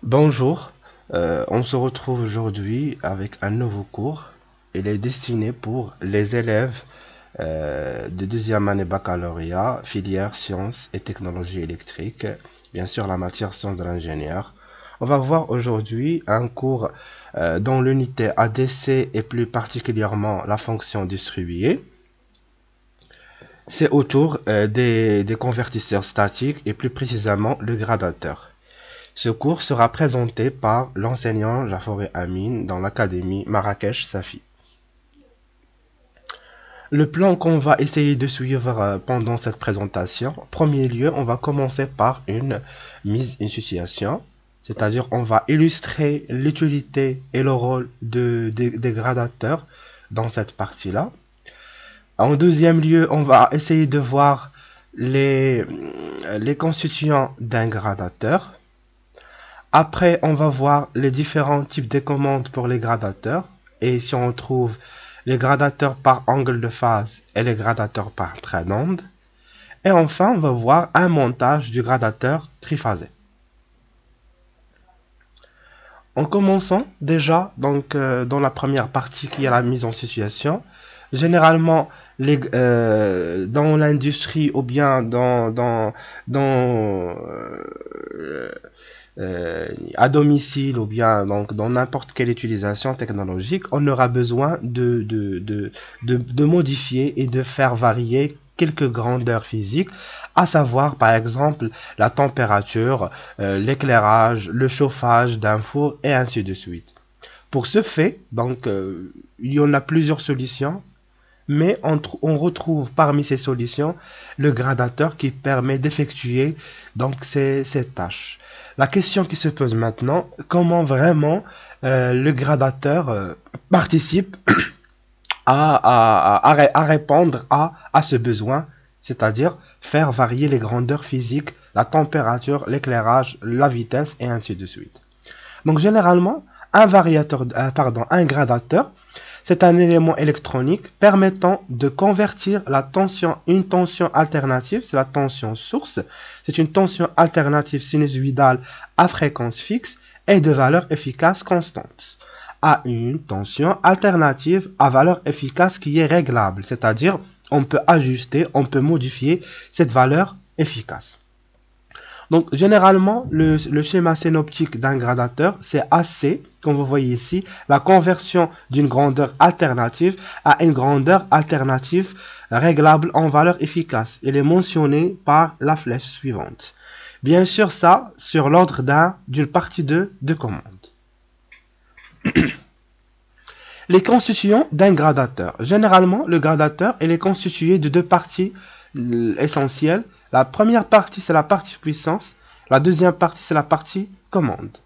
Bonjour, on se retrouve aujourd'hui avec un nouveau cours. Il est destiné pour les élèves de deuxième année baccalauréat, filière sciences et technologies électriques, bien sûr la matière sciences de l'ingénieur. On va voir aujourd'hui un cours dans l'unité ADC et plus particulièrement la fonction distribuée. C'est autour des convertisseurs statiques et plus précisément le gradateur. Ce cours sera présenté par l'enseignant Jafori Amin dans l'académie Marrakech Safi. Le plan qu'on va essayer de suivre pendant cette présentation, en premier lieu, on va commencer par une mise en situation, c'est-à-dire on va illustrer l'utilité et le rôle des gradateurs dans cette partie-là. En deuxième lieu, on va essayer de voir les constituants d'un gradateur. Après, on va voir les différents types de commandes pour les gradateurs. Et si on trouve les gradateurs par angle de phase et les gradateurs par trait d'onde. Et enfin, on va voir un montage du gradateur triphasé. En commençant déjà donc dans la première partie qui est la mise en situation, généralement dans l'industrie ou bien à domicile ou bien donc dans n'importe quelle utilisation technologique, on aura besoin de modifier et de faire varier quelques grandeurs physiques, à savoir par exemple la température, l'éclairage, le chauffage d'un four et ainsi de suite. Pour ce fait, donc il y en a plusieurs solutions, mais on retrouve parmi ces solutions le gradateur qui permet d'effectuer donc ces tâches. La question qui se pose maintenant, comment vraiment le gradateur participe à répondre à ce besoin, c'est-à-dire faire varier les grandeurs physiques, la température, l'éclairage, la vitesse et ainsi de suite. Donc généralement, un gradateur, c'est un élément électronique permettant de convertir une tension alternative, c'est la tension source, c'est une tension alternative sinusoïdale à fréquence fixe et de valeur efficace constante, à une tension alternative à valeur efficace qui est réglable, c'est-à-dire on peut ajuster, on peut modifier cette valeur efficace. Donc, généralement, le schéma synoptique d'un gradateur, c'est AC, comme vous voyez ici, la conversion d'une grandeur alternative à une grandeur alternative réglable en valeur efficace. Il est mentionné par la flèche suivante. Bien sûr, ça, sur l'ordre d'une partie de commande. Les constituants d'un gradateur. Généralement, le gradateur, il est constitué de deux parties essentielles. La première partie, c'est la partie puissance. La deuxième partie, c'est la partie commande.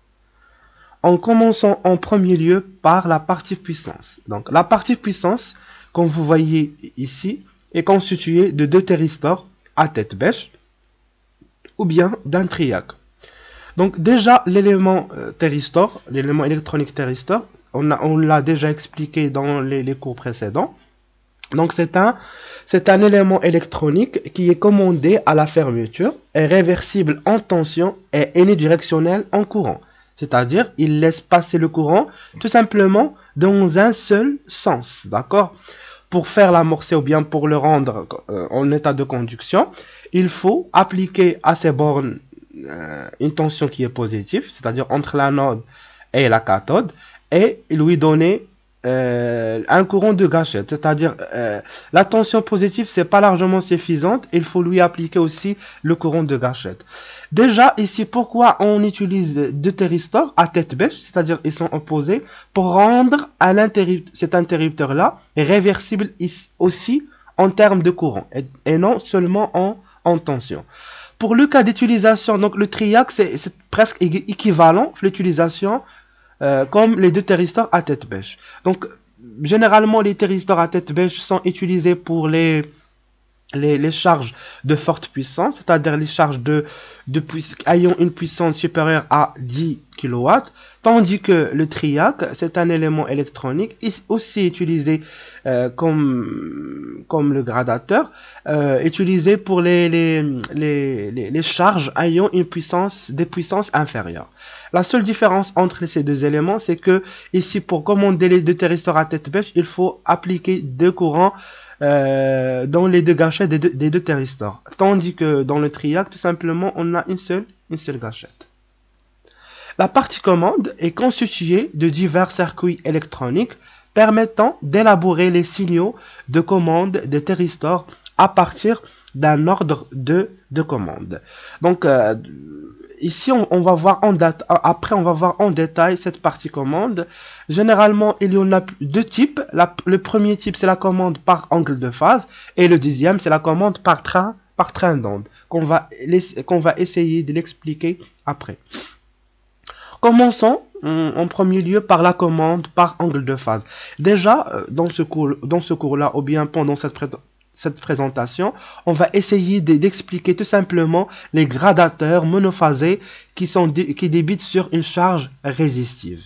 En commençant en premier lieu par la partie puissance. Donc, la partie puissance, comme vous voyez ici, est constituée de deux thyristors à tête bêche ou bien d'un triac. Donc, déjà, l'élément thyristor, l'élément électronique thyristor, on l'a déjà expliqué dans les cours précédents. Donc c'est un élément électronique qui est commandé à la fermeture, est réversible en tension et unidirectionnel en courant. C'est-à-dire, il laisse passer le courant tout simplement dans un seul sens. D'accord? Pour faire l'amorcer ou bien pour le rendre en état de conduction, il faut appliquer à ces bornes une tension qui est positive, c'est-à-dire entre l'anode et la cathode, et lui donner un courant de gâchette, c'est-à-dire la tension positive, c'est pas largement suffisante, il faut lui appliquer aussi le courant de gâchette. Déjà ici, pourquoi on utilise deux thyristors à tête bêche, c'est-à-dire ils sont opposés, pour rendre cet interrupteur-là réversible aussi en termes de courant et non seulement en tension. Pour le cas d'utilisation, donc le triac, c'est presque équivalent à l'utilisation comme les deux thyristors à tête bêche. Donc, généralement, les thyristors à tête bêche sont utilisés pour les les charges de forte puissance, c'est-à-dire les charges ayant une puissance supérieure à 10 kW, tandis que le triac, c'est un élément électronique aussi utilisé comme le gradateur, utilisé pour les charges ayant des puissances inférieures. La seule différence entre ces deux éléments, c'est que ici, pour commander les deux thyristors à tête bêche, il faut appliquer deux courants dans les deux gâchettes des deux thyristors. Tandis que dans le triac, tout simplement, on a une seule gâchette. La partie commande est constituée de divers circuits électroniques permettant d'élaborer les signaux de commande des thyristors à partir d'un ordre de commande. Donc, ici, on va voir après, on va voir en détail cette partie commande. Généralement, il y en a deux types. Le premier type, c'est la commande par angle de phase. Et le deuxième, c'est la commande par train d'onde, qu'on va essayer de l'expliquer après. Commençons en premier lieu par la commande par angle de phase. Déjà, dans ce cours-là, ou bien pendant cette présentation, on va essayer d'expliquer tout simplement les gradateurs monophasés qui débitent sur une charge résistive.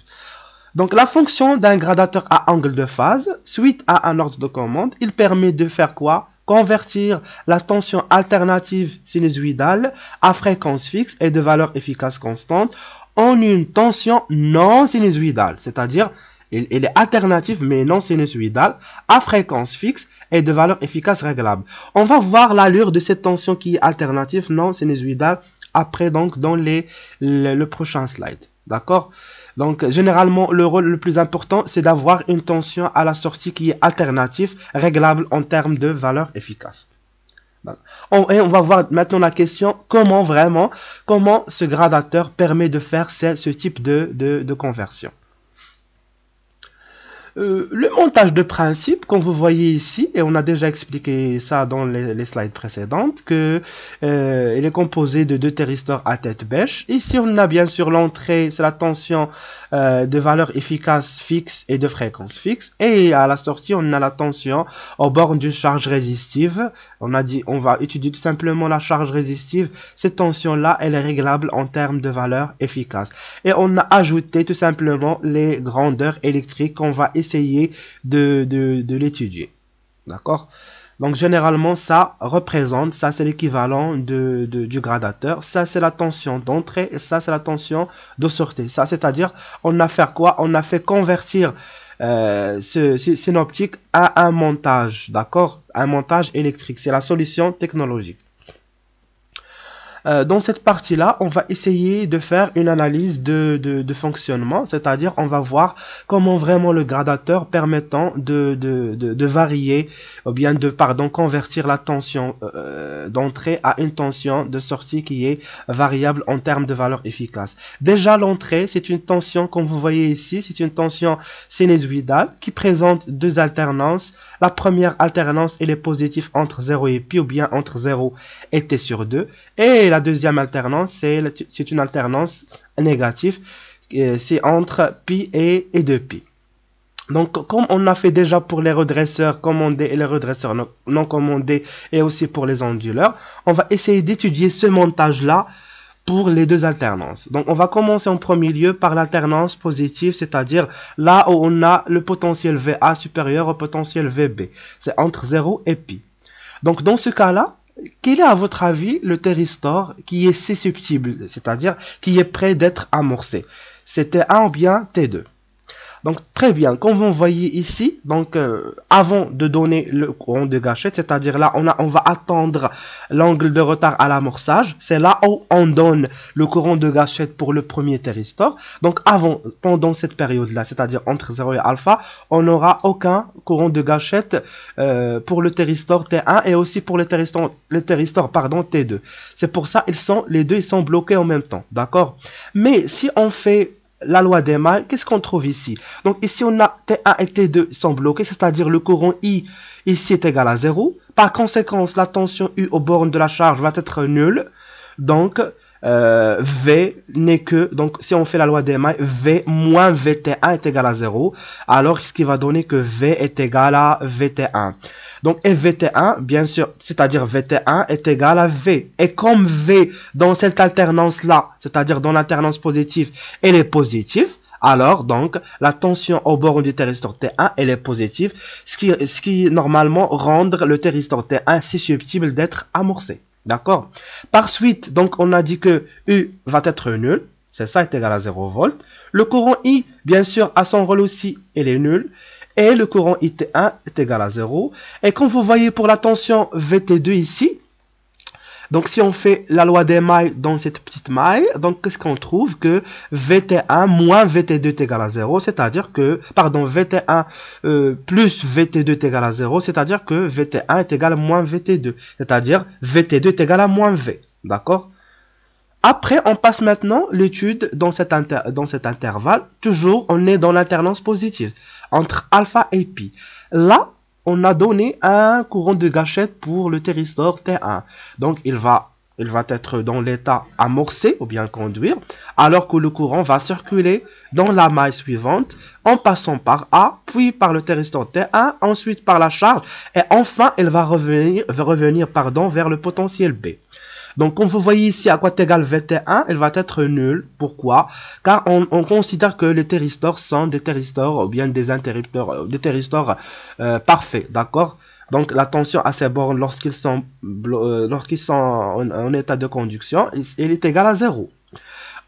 Donc, la fonction d'un gradateur à angle de phase, suite à un ordre de commande, il permet de faire quoi? Convertir la tension alternative sinusoïdale à fréquence fixe et de valeur efficace constante en une tension non sinusoïdale, c'est-à-dire elle est alternative mais non sinusoïdale à fréquence fixe et de valeur efficace réglable. On va voir l'allure de cette tension qui est alternative non sinusoïdale après, donc dans le prochain slide. D'accord? Donc généralement le rôle le plus important c'est d'avoir une tension à la sortie qui est alternative réglable en termes de valeur efficace. Et on va voir maintenant la question comment ce gradateur permet de faire ce type de conversion. Le montage de principe, comme vous voyez ici, et on a déjà expliqué ça dans les slides précédentes, que il est composé de deux thyristors à tête bêche. Ici, on a bien sûr l'entrée, c'est la tension de valeur efficace fixe et de fréquence fixe. Et à la sortie, on a la tension aux bornes d'une charge résistive. On a dit, on va étudier tout simplement la charge résistive. Cette tension-là, elle est réglable en termes de valeur efficace. Et on a ajouté tout simplement les grandeurs électriques qu'on va essayer de l'étudier. D'accord? Donc généralement ça c'est l'équivalent du gradateur. Ça c'est la tension d'entrée et ça c'est la tension de sortie. Ça c'est-à-dire on a fait quoi? On a fait convertir ce synoptique à un montage. D'accord? Un montage électrique. C'est la solution technologique. Dans cette partie-là, on va essayer de faire une analyse de fonctionnement, c'est-à-dire on va voir comment vraiment le gradateur permettant de varier, ou bien convertir la tension d'entrée à une tension de sortie qui est variable en termes de valeur efficace. Déjà, l'entrée, c'est une tension, comme vous voyez ici, c'est une tension sinusoïdale qui présente deux alternances. La première alternance, elle est positive entre 0 et pi, ou bien entre 0 et t sur 2. Et la deuxième alternance, c'est une alternance négative, c'est entre pi et 2pi. Donc, comme on a fait déjà pour les redresseurs commandés et les redresseurs non commandés, et aussi pour les onduleurs, on va essayer d'étudier ce montage-là pour les deux alternances. Donc, on va commencer en premier lieu par l'alternance positive, c'est-à-dire là où on a le potentiel VA supérieur au potentiel VB. C'est entre 0 et pi. Donc, dans ce cas-là, quel est à votre avis le thyristor qui est susceptible, c'est-à-dire qui est prêt d'être amorcé? C'est T1 ou bien T2? Donc très bien, comme vous voyez ici, donc avant de donner le courant de gâchette, c'est-à-dire là on va attendre l'angle de retard à l'amorçage, c'est là où on donne le courant de gâchette pour le premier thyristor. Donc pendant cette période-là, c'est-à-dire entre 0 et alpha, on n'aura aucun courant de gâchette pour le thyristor T1 et aussi pour le thyristor T2. C'est pour ça les deux sont bloqués en même temps, d'accord? Mais si on fait la loi des mailles, qu'est-ce qu'on trouve ici? Donc ici on a T1 et T2 sont bloqués, c'est-à-dire le courant I ici est égal à 0. Par conséquent, la tension U aux bornes de la charge va être nulle. Donc V n'est que, donc si on fait la loi des mailles, V moins VT1 est égal à 0, alors ce qui va donner que V est égal à VT1. Donc, et VT1, bien sûr, c'est-à-dire VT1 est égal à V. Et comme V, dans cette alternance-là, c'est-à-dire dans l'alternance positive, elle est positive, alors, donc, la tension au bord du thyristor T1, elle est positive, ce qui normalement rend le thyristor T1 susceptible d'être amorcé. D'accord? Par suite, donc, on a dit que U va être nul. C'est ça, est égal à 0 volts. Le courant I, bien sûr, a son rôle aussi, il est nul. Et le courant IT1 est égal à 0. Et comme vous voyez pour la tension VT2 ici, donc si on fait la loi des mailles dans cette petite maille, donc qu'est-ce qu'on trouve? Que VT1 moins VT2 est égal à 0, c'est-à-dire que, pardon, VT1 plus VT2 est égal à 0, c'est-à-dire que VT1 est égal à moins VT2, c'est-à-dire VT2 est égal à moins V. D'accord? Après, on passe maintenant l'étude dans cet intervalle. Toujours, on est dans l'alternance positive entre alpha et pi. Là, on a donné un courant de gâchette pour le thyristor T1. Donc, il va être dans l'état amorcé ou bien conduire, alors que le courant va circuler dans la maille suivante en passant par A, puis par le thyristor T1, ensuite par la charge, et enfin, il va revenir vers le potentiel B. Donc, comme vous voyez ici, à quoi est égal VT1, elle va être nulle. Pourquoi? Car on considère que les thyristors sont des thyristors ou bien des interrupteurs, des thyristors parfaits. D'accord? Donc, la tension à ces bornes, lorsqu'ils sont en état de conduction, elle est égale à 0.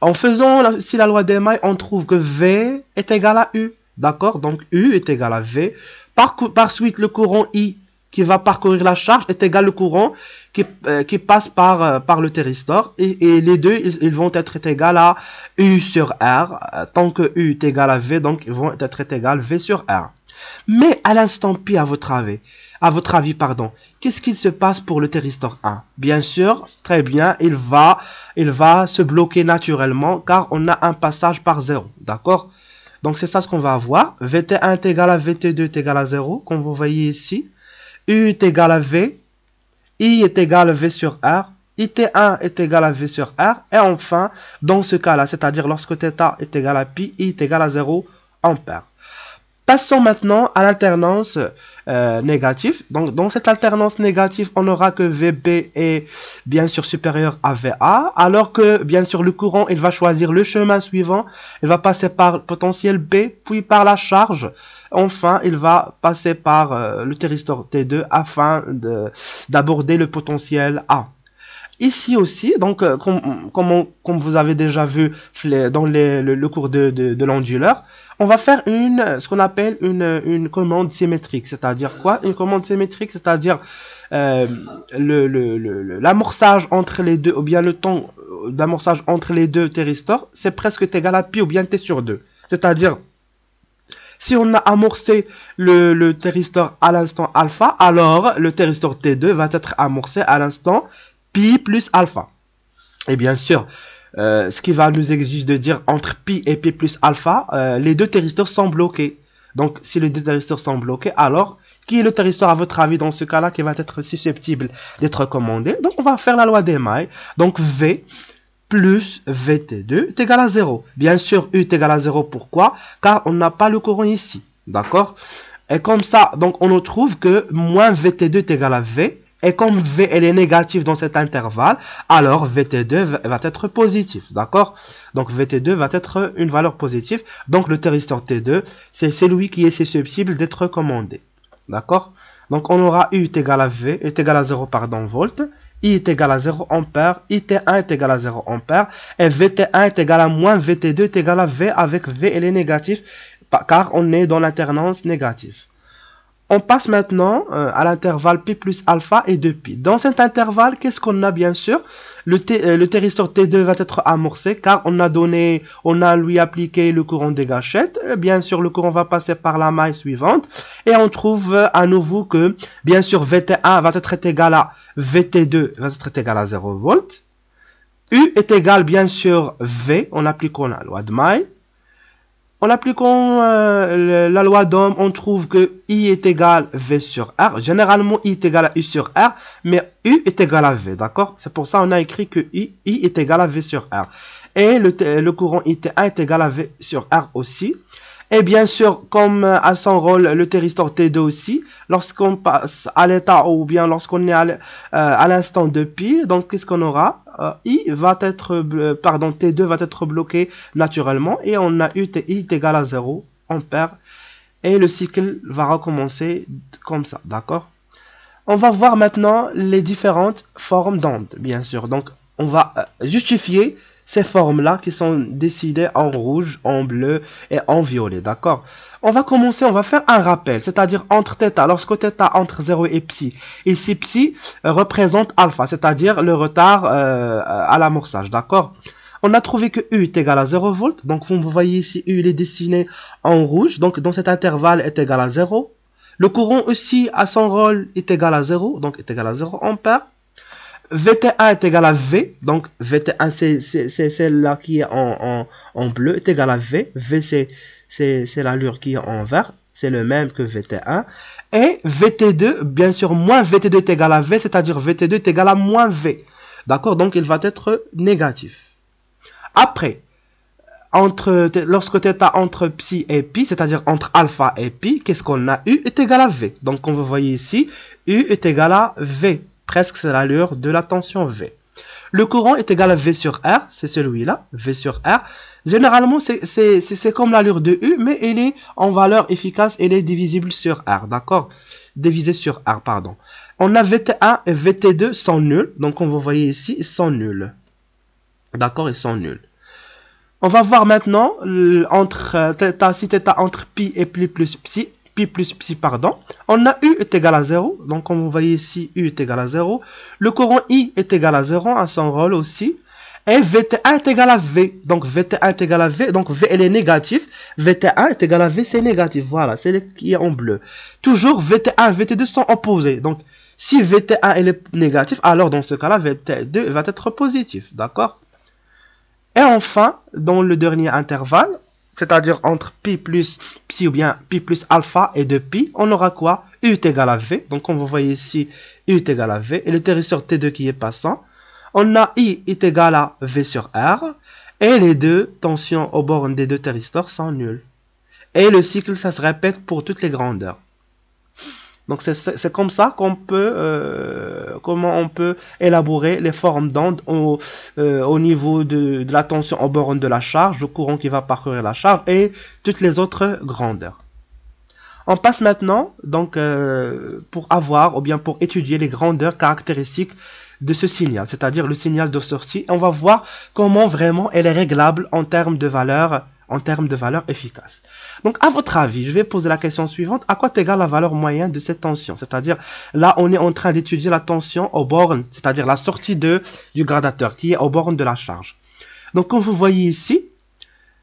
En faisant ici la loi des mailles, on trouve que V est égal à U. D'accord? Donc, U est égal à V. Par suite, le courant I qui va parcourir la charge est égal au courant qui passe par le thyristor, et les deux ils vont être égaux à U sur R. Tant que U est égal à V, donc ils vont être égaux à V sur R. Mais à l'instant pi, à votre avis, qu'est-ce qu'il se passe pour le thyristor 1? Bien sûr, très bien, il va se bloquer naturellement car on a un passage par 0. D'accord? Donc c'est ça ce qu'on va avoir. VT1 est égal à VT2 est égal à 0, comme vous voyez ici. U est égal à V, I est égal à V sur R, IT1 est égal à V sur R, et enfin, dans ce cas-là, c'est-à-dire lorsque θ est égal à pi, I est égal à 0 ampère. Passons maintenant à l'alternance négative. Donc, dans cette alternance négative, on aura que VB est bien sûr supérieur à VA, alors que bien sûr le courant, il va choisir le chemin suivant. Il va passer par le potentiel B, puis par la charge. Enfin, il va passer par le thyristor T2 afin d'aborder le potentiel A. Ici aussi, donc, comme vous avez déjà vu dans le cours de l'onduleur, on va faire ce qu'on appelle une commande symétrique. C'est-à-dire quoi? Une commande symétrique, c'est-à-dire l'amorçage entre les deux, ou bien le temps d'amorçage entre les deux thyristors, c'est presque égal à pi ou bien t sur 2. C'est-à-dire, si on a amorcé le thyristor à l'instant alpha, alors le thyristor T2 va être amorcé à l'instant pi plus alpha. Et bien sûr, ce qui va nous exiger de dire entre pi et pi plus alpha, les deux thyristors sont bloqués. Donc, si les deux thyristors sont bloqués, alors, qui est le thyristor à votre avis dans ce cas-là qui va être susceptible d'être commandé? Donc, on va faire la loi des mailles. Donc, V plus VT2 est égal à 0. Bien sûr, U est égal à 0. Pourquoi? Car on n'a pas le courant ici. D'accord? Et comme ça, donc, on trouve que moins VT2 est égal à V. Et comme V elle est négative dans cet intervalle, alors VT2 va être positif. D'accord? Donc VT2 va être une valeur positive. Donc le thyristor T2, c'est celui qui est susceptible d'être commandé. D'accord? Donc on aura U est égal à V, est égal à 0 volt. I est égal à 0 ampère. IT1 est égal à 0 ampère. Et VT1 est égal à moins VT2 est égal à V avec V elle est négative car on est dans l'alternance négative. On passe maintenant à l'intervalle pi plus alpha et 2pi. Dans cet intervalle, qu'est-ce qu'on a bien sûr? Le thyristor T2 va être amorcé car on a lui appliqué le courant des gâchettes. Bien sûr, le courant va passer par la maille suivante. Et on trouve à nouveau que, bien sûr, VT1 va être égal à VT2 va être égal à 0 volts. U est égal, bien sûr, V en appliquant la loi de maille. En appliquant la loi d'Ohm, on trouve que I est égal à V sur R. Généralement, I est égal à U sur R, mais U est égal à V, d'accord? C'est pour ça qu'on a écrit que I est égal à V sur R. Et le courant IT1 est égal à V sur R aussi. Et bien sûr, comme à son rôle, le thyristor T2 aussi, lorsqu'on passe à l'état ou bien lorsqu'on est à l'instant de pi, donc qu'est-ce qu'on aura? T2 va être bloqué naturellement et on a I est égal à 0, on perd. Et le cycle va recommencer comme ça, d'accord? On va voir maintenant les différentes formes d'ondes, bien sûr. Donc, on va justifier ces formes-là qui sont décidées en rouge, en bleu et en violet, d'accord? On va commencer, on va faire un rappel, c'est-à-dire entre θ, lorsque θ entre 0 et psi. Ici, psi représente alpha, c'est-à-dire le retard à l'amorçage, d'accord? On a trouvé que U est égal à 0 volts, donc vous voyez ici, U il est dessiné en rouge, donc dans cet intervalle est égal à 0. Le courant aussi, à son rôle, est égal à 0, donc est égal à 0 ampère. VT1 est égal à V, donc VT1 c'est celle-là qui est en bleu, est égal à V. V c'est l'allure qui est en vert, c'est le même que VT1. Et VT2, bien sûr, moins VT2 est égal à V, c'est-à-dire VT2 est égal à moins V. D'accord, donc il va être négatif. Après, lorsque θ entre psi et pi, c'est-à-dire entre alpha et pi, qu'est-ce qu'on a? U est égal à V. Donc, comme vous voyez ici, U est égal à V. Presque, c'est l'allure de la tension V. Le courant est égal à V sur R, c'est celui-là, V sur R. Généralement, c'est comme l'allure de U, mais il est en valeur efficace, il est divisible sur R, d'accord? Divisé sur R, pardon. On a VT1 et VT2 sont nuls, donc comme vous voyez ici, ils sont nuls. D'accord, ils sont nuls. On va voir maintenant entre pi et pi plus psi, pardon. On a U est égal à 0. Donc, comme vous voyez ici, U est égal à 0. Le courant I est égal à 0 à son rôle aussi. Et VT1 est égal à V. Donc, VT1 est égal à V. Donc, V, elle est négatif. VT1 est égal à V, c'est négatif. Voilà, c'est le qui est en bleu. Toujours, VT1 et VT2 sont opposés. Donc, si VT1 est négatif, alors dans ce cas-là, VT2 va être positif. D'accord? Et enfin, dans le dernier intervalle, c'est-à-dire entre pi plus psi ou bien pi plus alpha et 2pi, on aura quoi? U est égal à V. Donc, comme vous voyez ici, U est égal à V. Et le thyristor T2 qui est passant. On a I est égal à V sur R. Et les deux tensions aux bornes des deux thyristors sont nulles. Et le cycle, ça se répète pour toutes les grandeurs. Donc, c'est comme ça qu'on peut, comment on peut élaborer les formes d'ondes au niveau de la tension aux bornes de la charge, le courant qui va parcourir la charge et toutes les autres grandeurs. On passe maintenant donc pour avoir ou bien pour étudier les grandeurs caractéristiques de ce signal, c'est-à-dire le signal de sortie. On va voir comment vraiment elle est réglable en termes de valeur efficace. Donc, à votre avis, je vais poser la question suivante. À quoi est égale la valeur moyenne de cette tension? C'est-à-dire, là, on est en train d'étudier la tension aux bornes, c'est-à-dire la sortie du gradateur qui est aux bornes de la charge. Donc, comme vous voyez ici,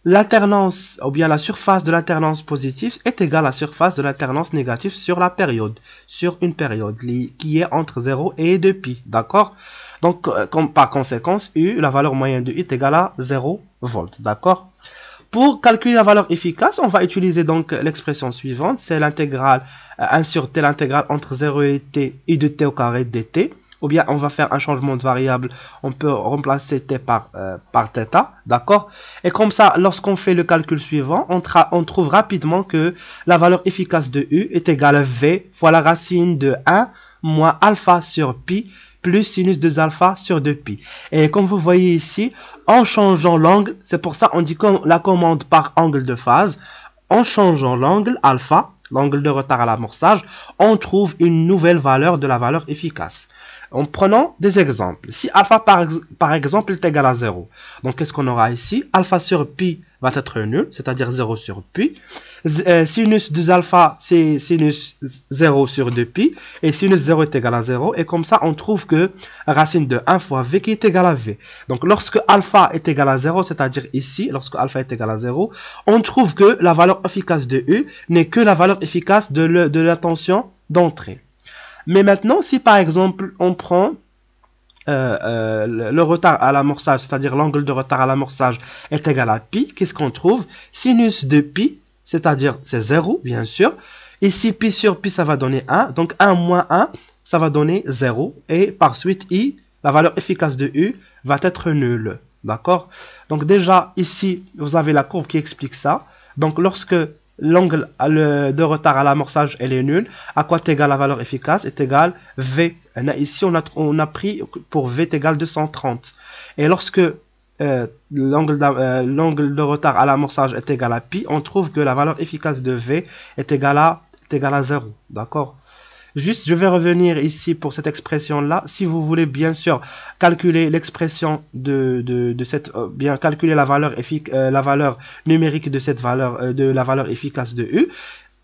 l'alternance, ou bien la surface de l'alternance positive est égale à la surface de l'alternance négative sur la période, sur une période qui est entre 0 et 2pi, d'accord? Donc, par conséquence, U, la valeur moyenne de U est égale à 0 volts, d'accord? Pour calculer la valeur efficace, on va utiliser donc l'expression suivante, c'est l'intégrale 1 sur t, l'intégrale entre 0 et t, i de t au carré dt. Ou bien on va faire un changement de variable, on peut remplacer t par θ, d'accord? Et comme ça, lorsqu'on fait le calcul suivant, on trouve rapidement que la valeur efficace de U est égale à V fois la racine de 1 moins alpha sur pi plus sinus de alpha sur 2pi. Et comme vous voyez ici, en changeant l'angle, c'est pour ça on dit la commande par angle de phase, en changeant l'angle alpha, l'angle de retard à l'amorçage, on trouve une nouvelle valeur de la valeur efficace. En prenant des exemples, si alpha par exemple est égal à 0, donc qu'est-ce qu'on aura ici? Alpha sur pi va être nul, c'est-à-dire 0 sur pi. Sinus de alpha, c'est sinus 0 sur 2pi, et sinus 0 est égal à 0, et comme ça on trouve que racine de 1 fois v qui est égal à v. Donc lorsque alpha est égal à 0, c'est-à-dire ici, lorsque alpha est égal à 0, on trouve que la valeur efficace de U n'est que la valeur efficace de la tension d'entrée. Mais maintenant, si par exemple, on prend le retard à l'amorçage, c'est-à-dire l'angle de retard à l'amorçage est égal à pi, qu'est-ce qu'on trouve? Sinus de pi, c'est-à-dire c'est 0, bien sûr. Ici, pi sur pi, ça va donner 1. Donc 1 moins 1, ça va donner 0. Et par suite, I, la valeur efficace de U, va être nulle. D'accord? Donc déjà, ici, vous avez la courbe qui explique ça. Donc lorsque l'angle de retard à l'amorçage elle est nul, à quoi est égale la valeur efficace est égale V. Ici, on a pris pour V est égal 230. Et lorsque l'angle de retard à l'amorçage est égal à pi, on trouve que la valeur efficace de V est égale à 0. D'accord? Juste, je vais revenir ici pour cette expression-là. Si vous voulez bien sûr calculer l'expression de cette, bien calculer la valeur numérique de cette valeur, de la valeur efficace de U,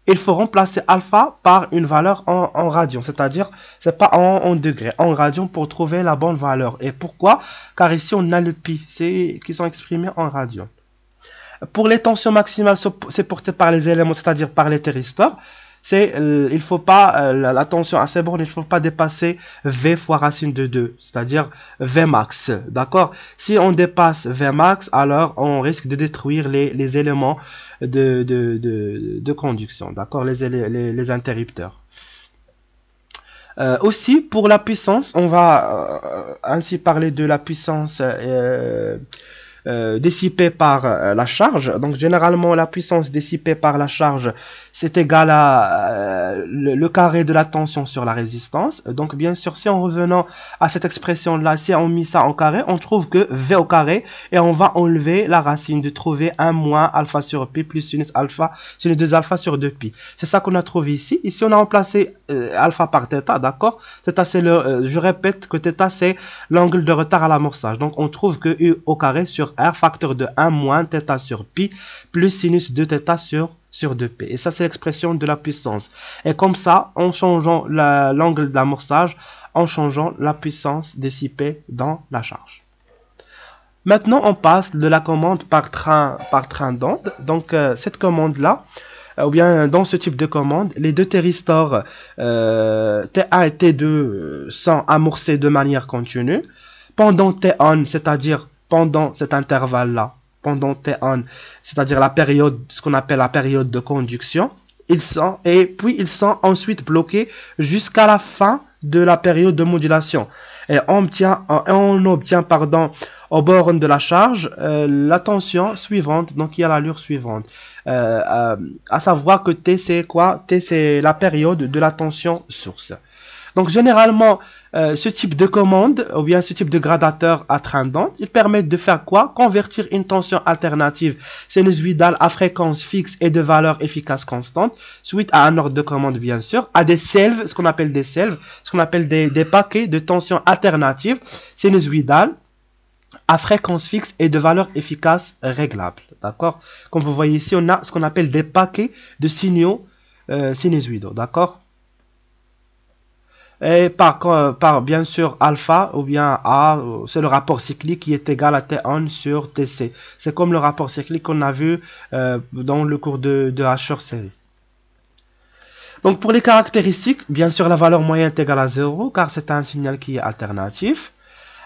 il faut remplacer alpha par une valeur en radian, c'est-à-dire, c'est pas en degrés, en radian pour trouver la bonne valeur. Et pourquoi? Car ici, on a le pi, qui sont exprimés en radian. Pour les tensions maximales supportées par les éléments, c'est-à-dire par les thyristors, il faut pas, la tension à ces bornes, il ne faut pas dépasser V fois racine de 2, c'est-à-dire V max, d'accord? Si on dépasse V max, alors on risque de détruire les éléments de conduction, d'accord? Les interrupteurs. Aussi, pour la puissance, on va ainsi parler de la puissance dissipée par la charge. Donc généralement la puissance dissipée par la charge c'est égal à le carré de la tension sur la résistance. Donc bien sûr, si en revenant à cette expression là, si on met ça en carré, on trouve que V au carré, et on va enlever la racine de trouver 1 moins alpha sur pi plus sinus 2 alpha sur 2 pi. C'est ça qu'on a trouvé ici. Ici on a remplacé alpha par θ, d'accord? Θ c'est je répète que θ c'est l'angle de retard à l'amorçage. Donc on trouve que U au carré sur R facteur de 1 moins θ sur pi plus sinus 2 θ sur 2p. Et ça, c'est l'expression de la puissance. Et comme ça, en changeant l'angle d'amorçage, en changeant la puissance dissipée dans la charge. Maintenant, on passe de la commande par train d'onde. Donc, cette commande-là, ou bien dans ce type de commande, les deux thyristors T1 et T2 sont amorcés de manière continue. Pendant T1, c'est-à-dire pendant cet intervalle-là, pendant T1, c'est-à-dire la période, ce qu'on appelle la période de conduction, ils sont ensuite bloqués jusqu'à la fin de la période de modulation. Et on obtient aux bornes de la charge la tension suivante, donc il y a l'allure suivante. À savoir que T c'est quoi? T c'est la période de la tension source. Donc généralement, ce type de commande, ou bien ce type de gradateur à train d'onde, il permet de faire quoi? Convertir une tension alternative sinusoïdale à fréquence fixe et de valeur efficace constante, suite à un ordre de commande bien sûr, à des selves, ce qu'on appelle des selves, ce qu'on appelle des paquets de tension alternative sinusoïdale à fréquence fixe et de valeur efficace réglable. D'accord? Comme vous voyez ici, on a ce qu'on appelle des paquets de signaux sinusoïdaux. D'accord? Et par bien sûr alpha ou bien A, c'est le rapport cyclique qui est égal à T1 sur Tc. C'est comme le rapport cyclique qu'on a vu dans le cours de H sur série. Donc pour les caractéristiques, bien sûr la valeur moyenne est égale à 0 car c'est un signal qui est alternatif.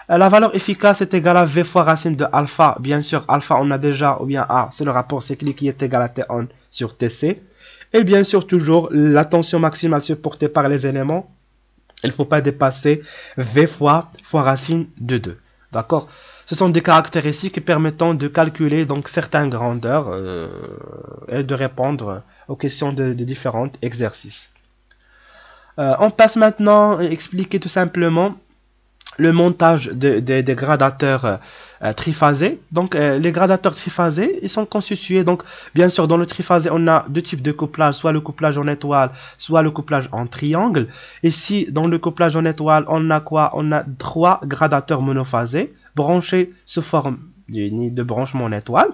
La valeur efficace est égale à V fois racine de alpha. Bien sûr alpha on a déjà, ou bien A, c'est le rapport cyclique qui est égal à T1 sur Tc. Et bien sûr toujours la tension maximale supportée par les éléments. Il ne faut pas dépasser V fois racine de 2. D'accord? Ce sont des caractéristiques qui permettent de calculer donc certaines grandeurs et de répondre aux questions des différents exercices. On passe maintenant à expliquer tout simplement le montage des gradateurs triphasés. Donc les gradateurs triphasés, ils sont constitués, donc bien sûr dans le triphasé on a deux types de couplage, soit le couplage en étoile, soit le couplage en triangle. Ici dans le couplage en étoile on a quoi? On a 3 gradateurs monophasés branchés sous forme d'une de branchement en étoile.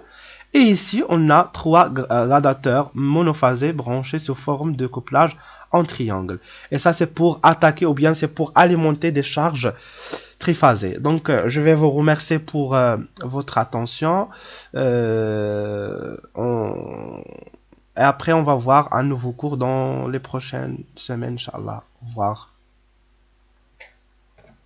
Et ici, on a 3 gradateurs monophasés branchés sous forme de couplage en triangle. Et ça, c'est pour attaquer ou bien c'est pour alimenter des charges triphasées. Donc, je vais vous remercier pour votre attention. Et après, on va voir un nouveau cours dans les prochaines semaines, Inch'Allah. Au revoir.